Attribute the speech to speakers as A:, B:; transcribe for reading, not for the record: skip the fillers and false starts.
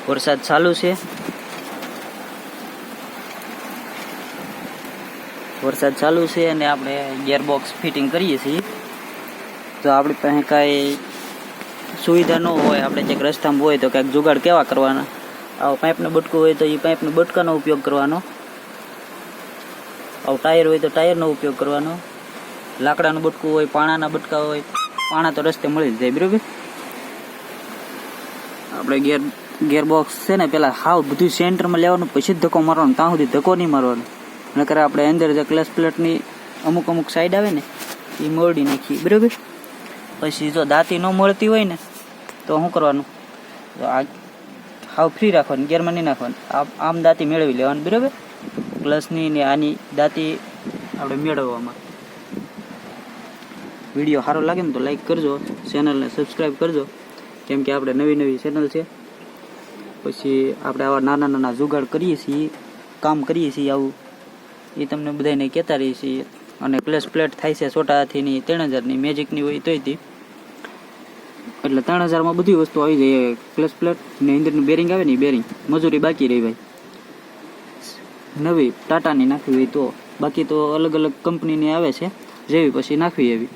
A: વરસાદ ચાલુ છે, અને આપણે ગિયરબોક્સ ફિટિંગ કરીએ છીએ. તો આપણી પાસે કાંઈ સુવિધા ન હોય, આપણે ક્યાંક રસ્તામાં હોય તો ક્યાંક જુગાડ કેવા કરવાના. આવો પાઇપનું બટકું હોય તો એ પાઇપના બટકાનો ઉપયોગ કરવાનો, આવું ટાયર હોય તો ટાયરનો ઉપયોગ કરવાનો, લાકડાનું બટકું હોય, પાણાના બટકા હોય, પાણા તો રસ્તે મળી જ જાય. બરાબર, આપણે ગિયરબોક્સ છે ને પહેલાં હાવ બધું સેન્ટરમાં લેવાનું, પછી જ ધક્કો મારવાનો. ત્યાં સુધી ધક્કો નહીં મારવાનો, નકર આપણે અંદર જે ક્લચ પ્લેટની અમુક સાઈડ આવે ને એ મોરડી નાખીએ. બરાબર, પછી જો દાંતી ન મળતી હોય ને તો શું કરવાનું, આ હાવ ફ્રી રાખવાનું, ગિયરમાં નહીં નાખવાનું, આમ દાંતી મેળવી લેવાની. બરાબર, ક્લચની ને આની દાંતી આપણે મેળવવામાં. વિડીયો સારો લાગે ને તો લાઈક કરજો, ચેનલને સબસ્ક્રાઈબ કરજો, કેમ કે આપણે નવી ચેનલ છે. પછી આપણે આવા નાના જુગાડ કરીએ છીએ, કામ કરીએ છીએ આવું, એ તમને બધાને કહેતા રહીએ છીએ. અને ક્લચ પ્લેટ થાય છે છોટા હાથીની 3000ની, મેજિકની હોય તોય હતી, એટલે 3000માં બધી વસ્તુ આવી જાય. ક્લચ પ્લેટ ને અંદરનું બેરિંગ આવે ને એ બેરિંગ મજૂરી બાકી રહી ભાઈ, નવી ટાટાની નાખવી હોય તો. બાકી તો અલગ કંપનીની આવે છે, જેવી પછી નાખવી એવી.